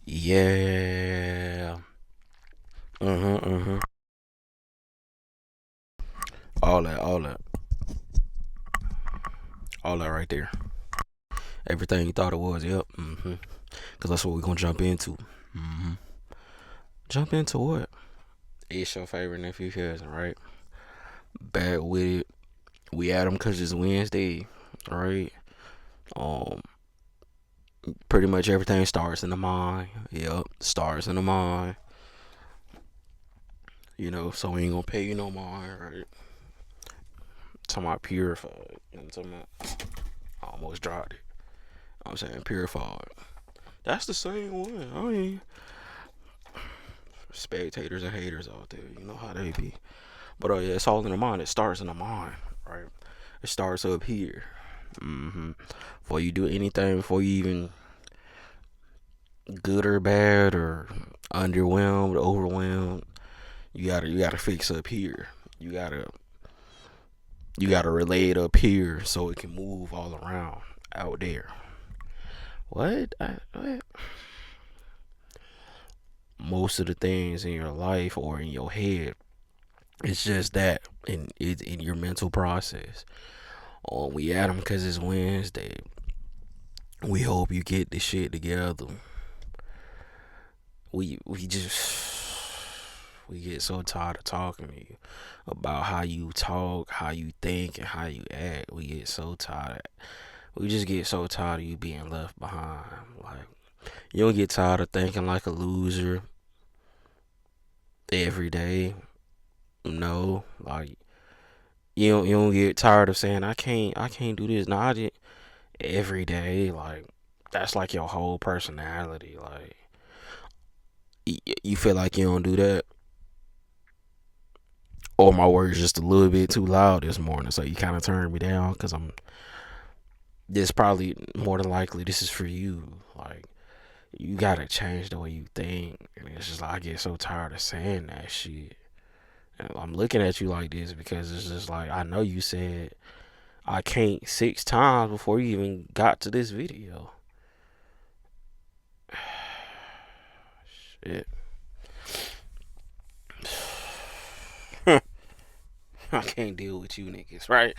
Yeah. Mm-hmm. All that, all that right there. Everything you thought it was. Yep. Cause that's what we're gonna jump into. Mm-hmm. Jump into what? It's your favorite nephew cousin, right? Back with it. We at 'em cause it's Wednesday, right? Um, Pretty much everything starts in the mind. Yep, starts in the mind. So we ain't gonna pay you no mind, right? Talking about purified. I'm talking about. I almost dropped it. I'm saying purified. That's the same one. I mean, spectators and haters out there. You know how they be. But yeah, it's all in the mind. It starts in the mind, right? It starts up here. Before you do anything, before you even good or bad or underwhelmed, overwhelmed, you gotta fix up here. You gotta you gotta relay it up here so it can move all around out there. What? Most of the things in your life or in your head, it's just that in your mental process. Oh, we at 'em because it's Wednesday. We hope you get this shit together. We just we get so tired of talking to you about how you talk, how you think, and how you act. We get so tired. We just get so tired of you being left behind. Like you don't get tired of thinking like a loser every day. No, like you don't get tired of saying I can't do this. Nah, I just every day. Like that's like your whole personality. Like you feel like you don't do that, or my words just a little bit too loud this morning, so you kind of turned me down because I'm. This probably more than likely this is for you. Like you gotta change the way you think, and it's just like I get so tired of saying that shit. And I'm looking at you like this because it's just like I know you said I can't 6 times before you even got to this video. Shit. I can't deal with you niggas, right?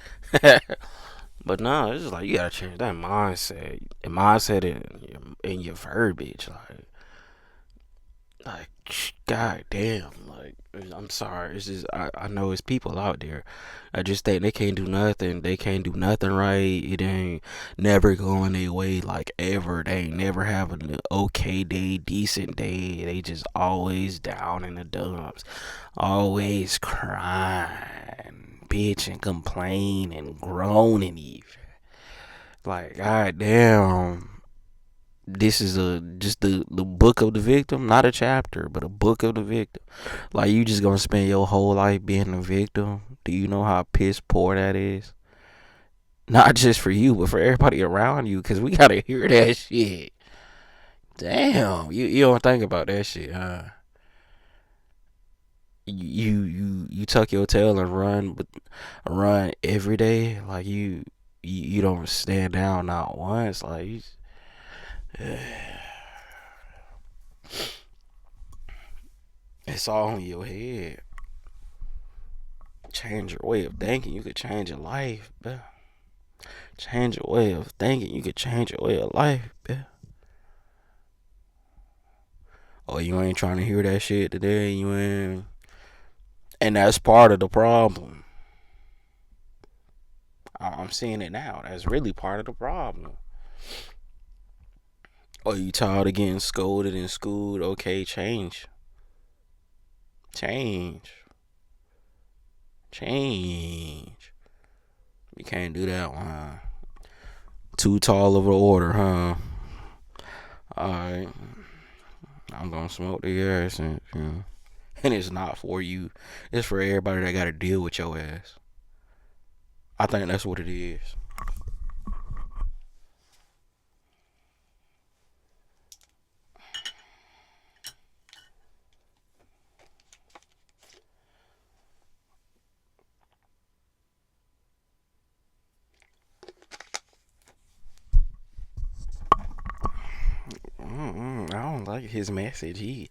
But no, it's just like you gotta change that mindset. Mindset in your verbiage, like, god damn, like, I'm sorry. It's just I know it's people out there. I just think they can't do nothing. They can't do nothing right. It ain't never going their way, like ever. They ain't never having an okay day, decent day. They just always down in the dumps, always crying, bitching, complaining, groaning even. Like, god damn, this is a just the book of the victim, not a chapter, but a book of the victim. Like you just gonna spend your whole life being a victim. Do you know how piss poor that is? Not just for you, but for everybody around you, cause we gotta hear that shit. Damn, you don't think about that shit, huh? You tuck your tail and run, but run every day. Like you don't stand down not once. Like you, it's all in your head. Change your way of thinking, you could change your life, bruh. Change your way of thinking, you could change your way of life, bruh. Oh, you ain't trying to hear that shit today, you ain't. And that's part of the problem. I'm seeing it now. That's really part of the problem. Oh, you tired of getting scolded and schooled? Okay, change. Change. Change. You can't do that one, huh? Too tall of an order, huh? Alright. I'm gonna smoke the ass and it's not for you. It's for everybody that gotta deal with your ass. I think that's what it is. I don't like his message. He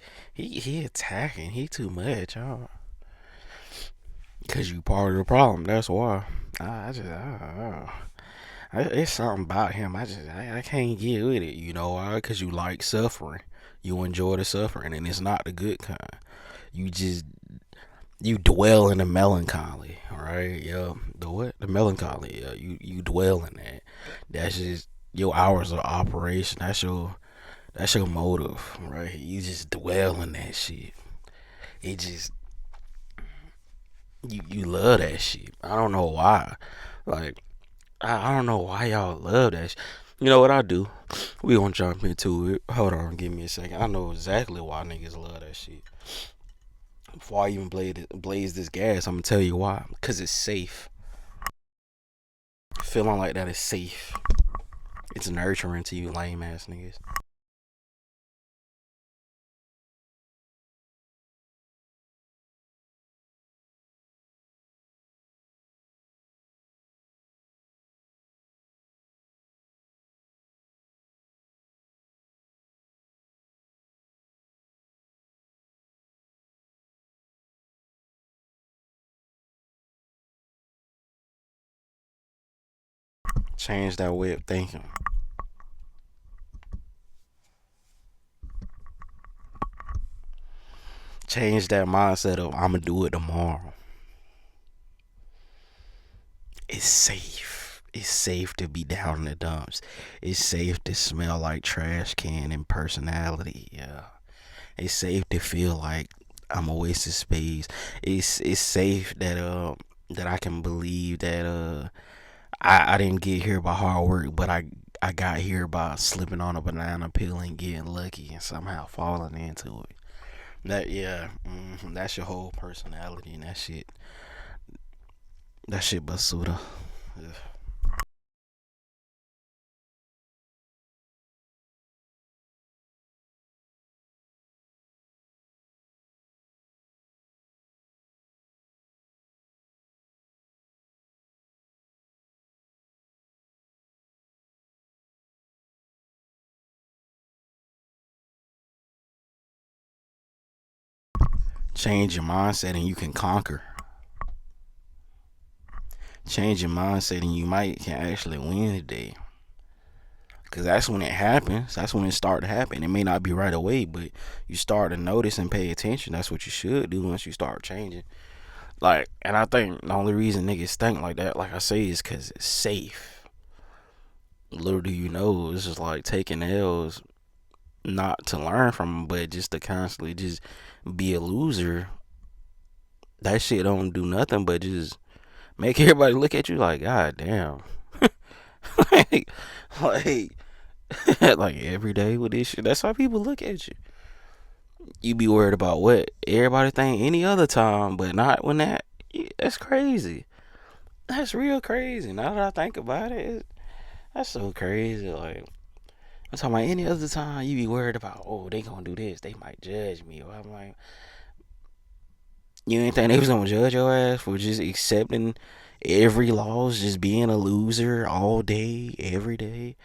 attacking. He too much. Cause you part of the problem. That's why. It's something about him. I can't get with it. You know why? Cause you like suffering. You enjoy the suffering, and it's not the good kind. You just you dwell in the melancholy. All right, yeah. The what? The melancholy. Yeah, you dwell in that. That's just your hours of operation. That's your motive, right? You just dwell in that shit. It just you love that shit. I don't know why. Like I don't know why y'all love that shit. You know what I do? We gonna jump into it. Hold on, give me a second. I know exactly why niggas love that shit. Before I even blaze this gas, I'm gonna tell you why. Cause it's safe. Feeling like that is safe. It's nurturing to you lame ass niggas. Change that way of thinking. Change that mindset of I'ma do it tomorrow. It's safe. It's safe to be down in the dumps. It's safe to smell like trash can and personality. Yeah. It's safe to feel like I'm a waste of space. It's safe that I can believe that I didn't get here by hard work, but I got here by slipping on a banana peel and getting lucky and somehow falling into it. That yeah, that's your whole personality and that shit basuda. Yeah. Change your mindset and you can conquer. Change your mindset and you might can actually win today. Cause that's when it happens. That's when it start to happen. It may not be right away, but you start to notice and pay attention. That's what you should do once you start changing. Like, and I think the only reason niggas think like that, like I say, is cause it's safe. Little do you know, it's just like taking L's, not to learn from them, but just to constantly just be a loser. That shit don't do nothing but just make everybody look at you like, God damn. like, like, like every day with this shit. That's how people look at you. You be worried about what everybody think any other time, but not when that. That's crazy. That's real crazy. Now that I think about it, that's so crazy. Like I'm talking about any other time, you be worried about, oh, they gonna do this, they might judge me. Or I'm like, you ain't think they was gonna judge your ass for just accepting every loss, just being a loser all day, every day,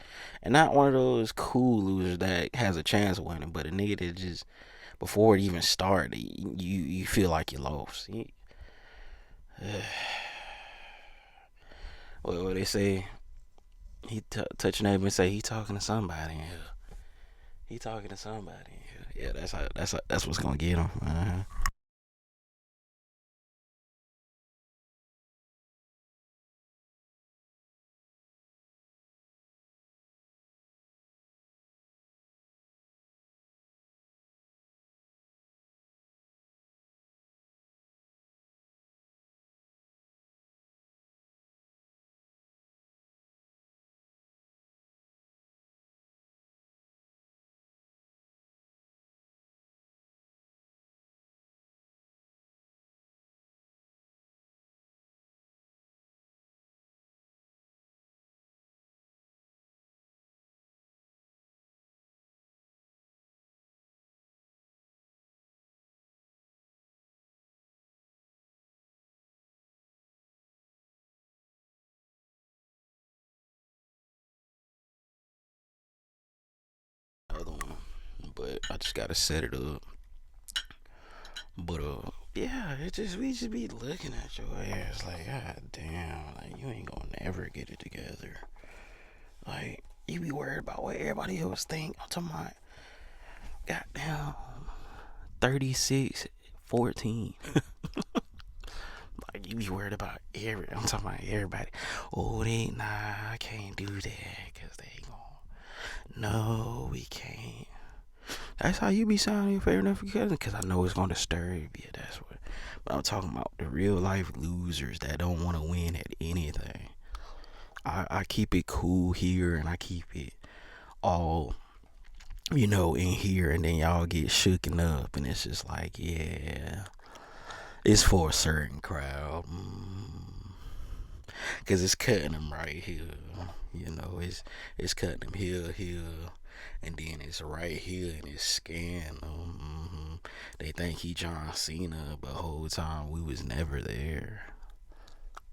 and not one of those cool losers that has a chance of winning, but a nigga that just before it even started, you feel like you lost. What they say, he touch your neighbor and say he talking to somebody in here. He talking to somebody in here. Yeah, that's what's gonna get him. but I just gotta set it up. But yeah, it just we just be looking at your ass like, God damn, like you ain't gonna never get it together. Like you be worried about what everybody else think. I'm talking about, goddamn, 36-14. Like you be worried about I'm talking about everybody. Oh, I can't do that because they gon' no, we can't. That's how you be sounding your favorite nephew cousin, because I know it's gonna disturb you. That's what. But I'm talking about the real life losers that don't want to win at anything. I keep it cool here and I keep it all, in here, and then y'all get shooken up, and it's just like, yeah, it's for a certain crowd. Cause it's cutting them right here. It's cutting them here, and then it's right here, and it's scanning them. They think he John Cena, but the whole time we was never there.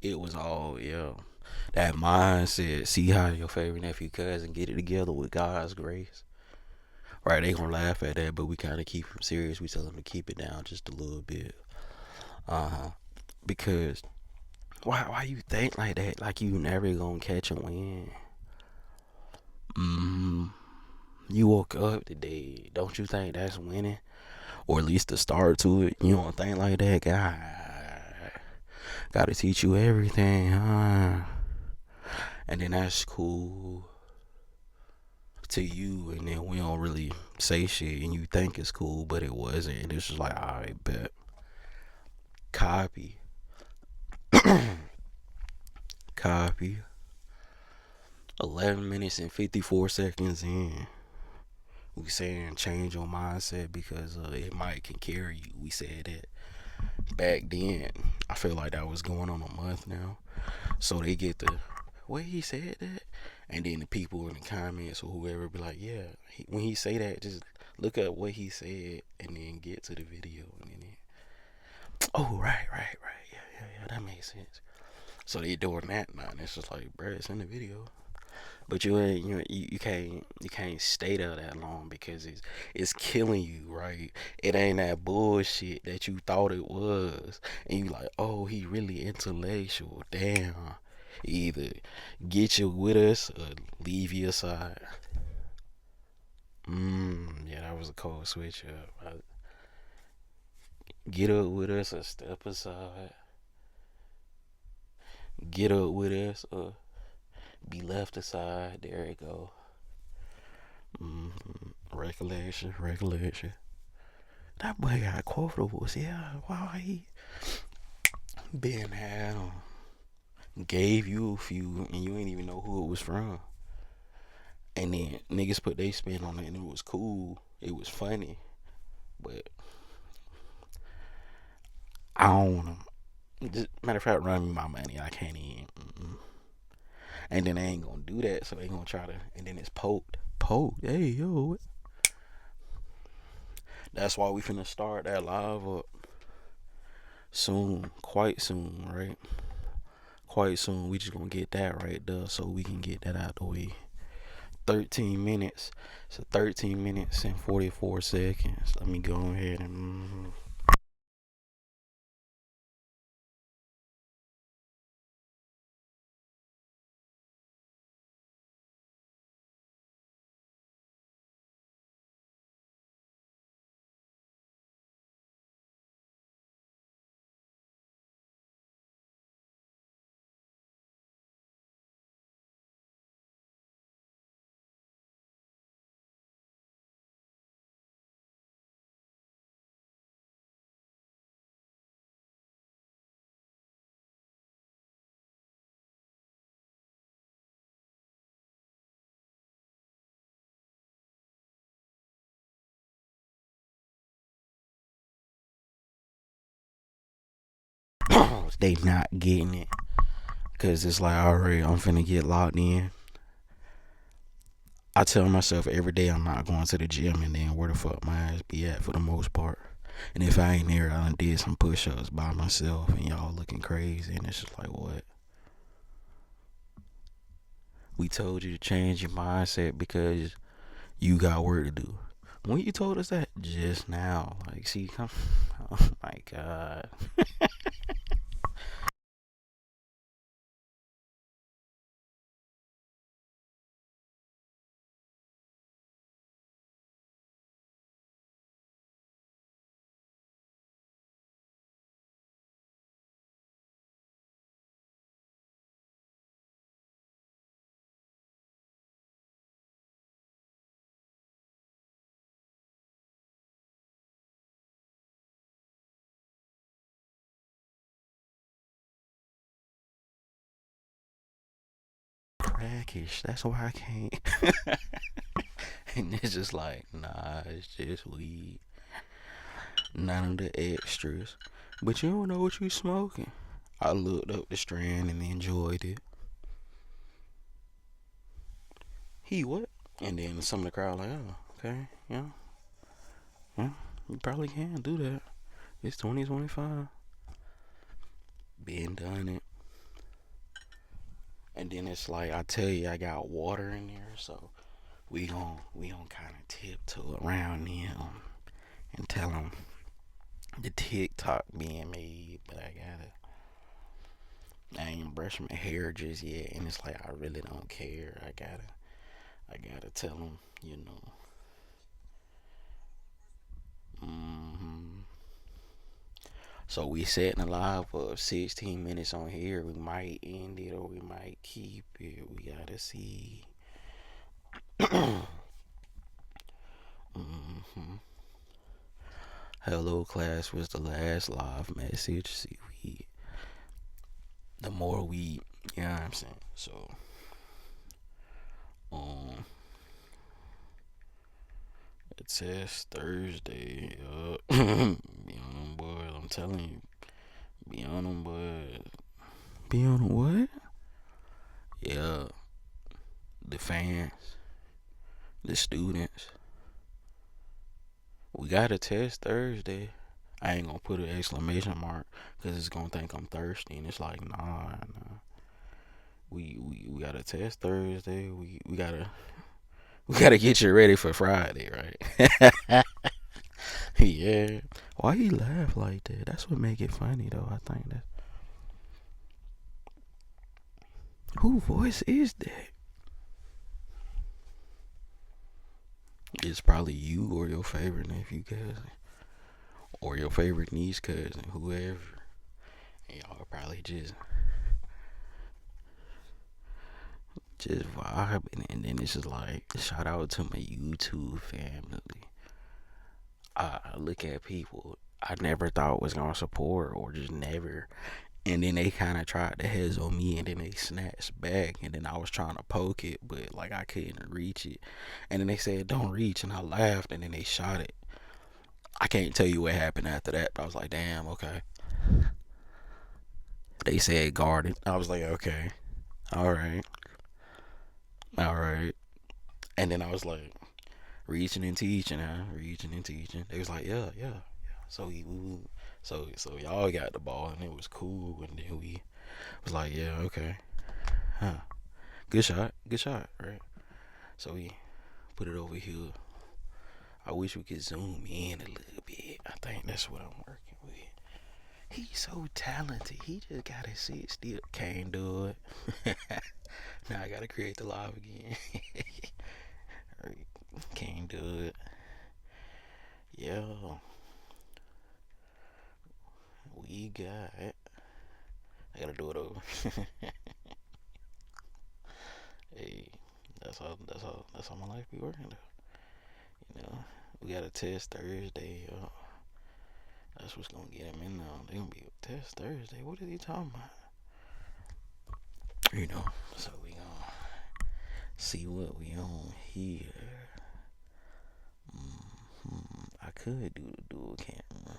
It was all, that mindset. See how your favorite nephew cousin get it together with God's grace. Right, they gonna laugh at that, but we kind of keep them serious. We tell them to keep it down just a little bit. Because why you think like that? Like you never gonna catch a win. You woke up today. Don't you think that's winning? Or at least the start to it. You don't think like that? God, gotta teach you everything, huh? And then that's cool to you, and then we don't really say shit, and you think it's cool, but it wasn't. And it's just like, I bet. Copy. Copy. 11 minutes and 54 seconds in. We saying change your mindset because it might can carry you. We said that back then. I feel like that was going on a month now. So they get the way he said that, and then the people in the comments or whoever be like, yeah, when he say that, just look at what he said and then get to the video, and then oh right, yeah, that makes sense. So they doing that now, and it's just like, bruh, it's in the video. But you can't stay there that long because it's killing you, right? It ain't that bullshit that you thought it was, and you like, oh, he really intellectual. Damn, either get you with us or leave you aside. Yeah, that was a cold switch up. Get up with us or step aside. Get up with us or be left aside. There it go. Recollection. That boy got quotables. Yeah, why he been had them. Gave you a few and you ain't even know who it was from. And then niggas put their spin on it and it was cool. It was funny. But I don't want to. Matter of fact, run me my money. I can't even. And then they ain't gonna do that, so they gonna try to. And then it's poked. Hey, yo. That's why we finna start that live up soon. Quite soon, right? Quite soon. We just gonna get that right there so we can get that out the way. 13 minutes. So 13 minutes and 44 seconds. Let me go ahead and. They not getting it. Because it's like, alright, I'm finna get locked in. I tell myself every day I'm not going to the gym, and then where the fuck my ass be at for the most part. And if I ain't there, I done did some push-ups by myself, and y'all looking crazy, and it's just like, what? We told you to change your mindset because you got work to do. When you told us that just now, like, see, come, oh my god, crackish. That's why I can't. And it's just like, nah, it's just weed. None of the extras. But you don't know what you smoking. I looked up the strand and enjoyed it. He what? And then some of the crowd like, oh, okay, yeah, yeah, you probably can do that. It's 2025. Been done it. And then it's like I tell you, I got water in there, so we gon' kind of tiptoe around them and tell them the TikTok being made, but I ain't brushed my hair just yet, and it's like I really don't care. I gotta tell them, you know. hmm So we setting a live for 16 minutes on here. We might end it or we might keep it. We gotta see. hmm Hello class was the last live message. See, the more we, you know what I'm saying. So, um, it says Thursday. Be on them boys. I'm telling you, be on them boys. Be on what? Yeah, the fans, the students. We got a test Thursday. I ain't gonna put an exclamation mark because it's gonna think I'm thirsty, and it's like, nah. We got a test Thursday. We gotta get you ready for Friday, right? Yeah. Why he laugh like that? That's what make it funny though. I think that. Who voice is that? It's probably you or your favorite nephew cousin or your favorite niece cousin, whoever. And y'all probably just vibing, and then it's just like shout out to my YouTube family. I look at people I never thought was gonna support or just never, and then they kind of tried to heads on me, and then they snatched back, and then I was trying to poke it, but like I couldn't reach it, and then they said don't reach, and I laughed, and then they shot it. I can't tell you what happened after that, but I was like, damn, okay. They said guarded. I was like, okay, all right, all right. And then I was like, reaching and teaching, huh? Reaching and teaching. They was like, yeah. So so y'all got the ball, and it was cool. And then we was like, yeah, okay, huh? Good shot, right? So we put it over here. I wish we could zoom in a little bit. I think that's what I'm working with. He's so talented. He just gotta sit still. Can't do it. Now I gotta create the live again. Can't do it. Yeah, we got. I gotta do it over. Hey, that's how my life be working though. You know, we got a test Thursday. That's what's gonna get him in now. They gonna be a test Thursday. What is he talking about? You know, so we gonna see what we on here. I could do the dual camera.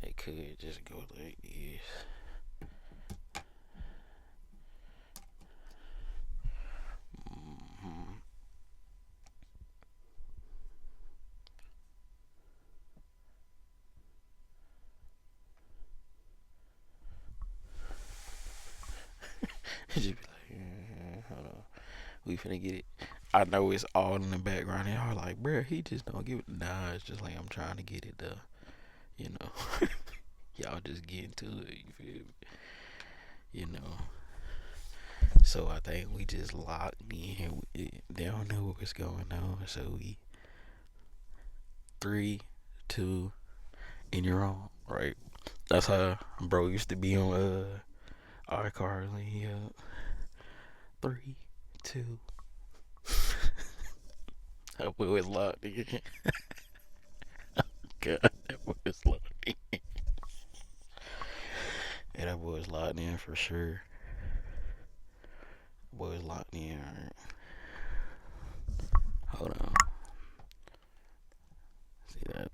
It could just go like this. Mm-hmm. Just be like, hold on. We finna get it. I know it's all in the background. And y'all like, bruh, he just don't give it. Nah, it's just like I'm trying to get it done. You know, y'all just get into it. You feel me? You know. So I think we just locked in. They don't know what's going on. So we 3, 2, and you're on. Right. That's how bro used to be on iCarly. Yeah. 3, 2. That boy was locked in. God, that boy was locked in. Yeah, that boy was locked in for sure. Boy was locked in. Alright. Hold on. See that?